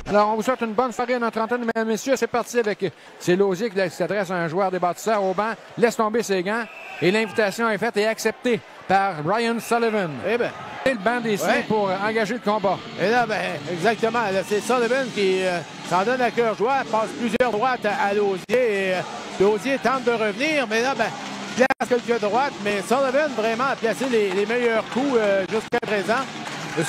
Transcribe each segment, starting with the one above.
Alors, on vous souhaite une bonne soirée, notre antenne, mesdames et messieurs. C'est parti avec... C'est Lausier qui s'adresse à un joueur des bâtisseurs au banc, laisse tomber ses gants, et l'invitation est faite et acceptée par Ryan Sullivan. Eh bien, le banc décide pour engager le combat. Et là, ben, exactement. C'est Sullivan qui s'en donne à cœur joie, passe plusieurs droites à Lausier. Et Lausier tente de revenir, mais là, ben, place quelques droites. Mais Sullivan vraiment a placé les meilleurs coups jusqu'à présent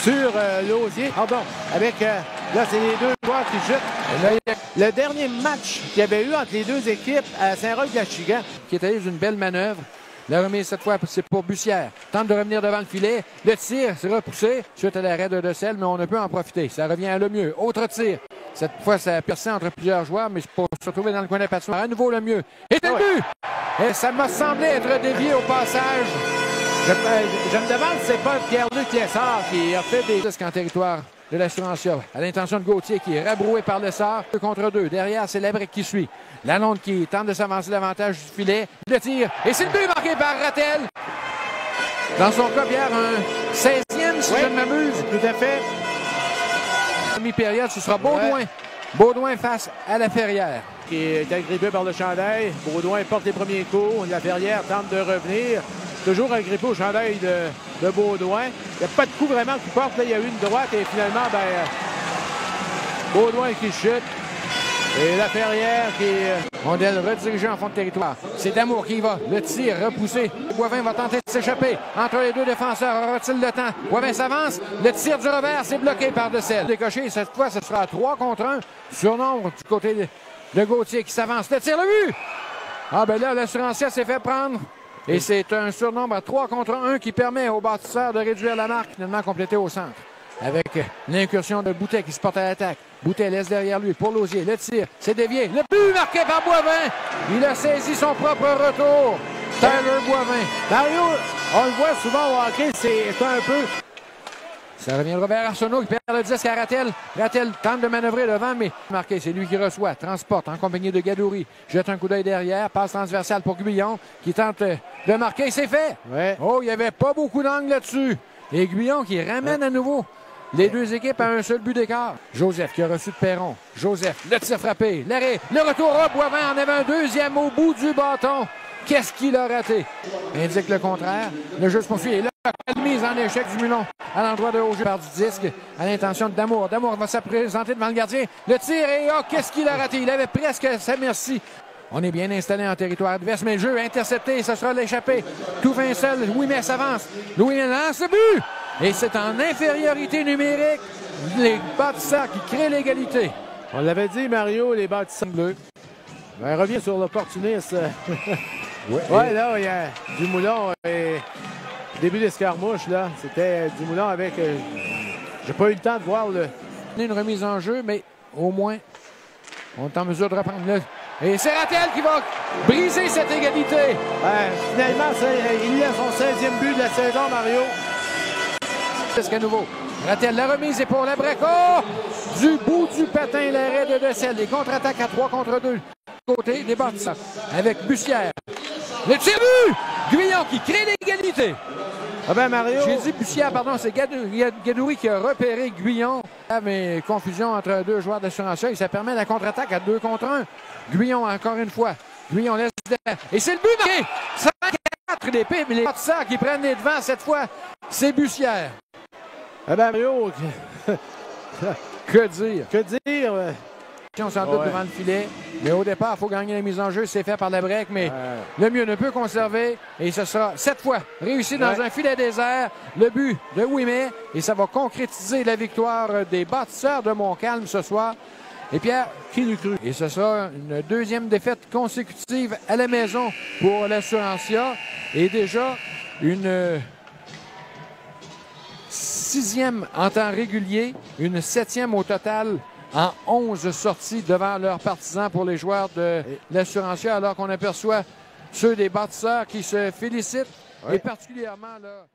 sur Lausier. Pardon, avec... là, c'est les deux joueurs qui chutent. Le dernier match qu'il y avait eu entre les deux équipes à Saint-Roch-de-Lachigan, qui est allé d'une belle manœuvre. La remise, cette fois, c'est pour Bussière. Tente de revenir devant le filet. Le tir, c'est repoussé suite à l'arrêt de Decelle, mais on ne peut en profiter. Ça revient à Lemieux. Autre tir. Cette fois, ça a percé entre plusieurs joueurs, mais pour se retrouver dans le coin de la patinoire. À nouveau, Lemieux. Et c'est le but! Et ça m'a semblé être dévié au passage. Je me demande si c'est pas Pierre-Luc Lessard qui a fait des risques en territoire de l'Assurantia. À l'intention de Gauthier qui est rabroué par Lessard. 2 contre 2. Derrière, c'est Labrec qui suit. Lalonde qui tente de s'avancer davantage du filet. Le tir. Et c'est le but marqué par Rattel. Dans son cas, Pierre, un 16e, si je ne m'amuse. Tout à fait. Mi-période, ce sera Baudouin. Baudouin face à Laferrière. Qui est agrippé par le chandail. Baudouin porte les premiers coups. Laferrière tente de revenir. Toujours agrippé au chandail de Baudouin. Il n'y a pas de coup vraiment qui porte. Là, il y a eu une droite et finalement, ben, Baudouin qui chute. Et Laferrière qui... On doit le rediriger en fond de territoire. C'est Damour qui y va. Le tir repoussé. Boivin va tenter de s'échapper. Entre les deux défenseurs, aura-t-il le temps? Boivin s'avance. Le tir du revers, c'est bloqué par Decelle. Décoché, cette fois, ce sera 3 contre 1. Surnombre du côté de Gauthier qui s'avance. Le tir, le but! Ah ben là, l'Assurantia s'est fait prendre. Et c'est un surnombre à 3 contre 1 qui permet aux bâtisseurs de réduire la marque, finalement complétée au centre. Avec l'incursion de Boutet qui se porte à l'attaque. Boutet laisse derrière lui pour Lausier. Le tir, c'est dévié. Le but marqué par Boivin. Il a saisi son propre retour. Tyler Boivin. Mario, on le voit souvent au hockey, c'est un peu... Ça revient le Robert Arsenault qui perd le disque à Rattel. Rattel tente de manœuvrer devant, mais marqué, c'est lui qui reçoit. Transporte en compagnie de Gadouri. Jette un coup d'œil derrière. Passe transversale pour Guyon qui tente de marquer. C'est fait. Ouais. Oh, il n'y avait pas beaucoup d'angle là-dessus. Et Guyon qui ramène à nouveau les deux équipes à un seul but d'écart. Joseph qui a reçu de Perron. Joseph, le tir frappé. L'arrêt. Le retour. Boivin en avait un deuxième au bout du bâton. Qu'est-ce qu'il a raté? Indique le contraire. Le jeu se poursuit. Et là, la mise en échec du Mulon à l'endroit de haut-jeu par du disque à l'intention de Damour. Damour va se présenter devant le gardien. Le tir et qu'est-ce qu'il a raté? Il avait presque sa merci. On est bien installé en territoire adverse, mais le jeu intercepté. Ce sera l'échappée. Tout fin seul. Louis-Mets s'avance. Louis-Mets lance le but. Et c'est en infériorité numérique. Les bâtisseurs qui créent l'égalité. On l'avait dit, Mario, les bâtisseurs bleus. Ben, revient sur l'opportuniste. Ouais, là, il y a Dumoulin et début d'escarmouche, là. C'était Dumoulin avec... j'ai pas eu le temps de voir une remise en jeu, mais au moins, on est en mesure de reprendre le... Et c'est Rattel qui va briser cette égalité. Finalement, il a son 16e but de la saison, Mario. C'est ce qu'à nouveau. Rattel, la remise est pour Labrec. Oh! Du bout du patin, l'arrêt de Decelle. Les contre-attaques à 3 contre 2. Côté des bâtisseurs. Avec Bussière. Le tir but! Guyon qui crée l'égalité. Ah ben Mario. J'ai dit Bussière, pardon, c'est Gadouri qui a repéré Guyon. Mais confusion entre deux joueurs d'Assurantia et ça permet la contre-attaque à 2 contre 1. Guyon encore une fois. Guyon laisse derrière. Et c'est le but marqué! 5-4 d'épée, mais les bâtisseurs qui prennent les devants cette fois, c'est Bussière. Ah ben Mario. Que dire? Que dire? On s'en doute devant le filet, mais au départ, il faut gagner la mise en jeu. C'est fait par Labrec, mais le mieux ne peut conserver. Et ce sera cette fois réussi dans un filet désert. Le but de Ouimet. Et ça va concrétiser la victoire des bâtisseurs de Montcalm ce soir. Et Pierre, qui l'eût cru? Et ce sera une deuxième défaite consécutive à la maison pour l'Assurantia. Et déjà une 6e en temps régulier, une 7e au total en 11 sorties devant leurs partisans pour les joueurs de l'Assurantia, alors qu'on aperçoit ceux des bâtisseurs qui se félicitent et particulièrement là.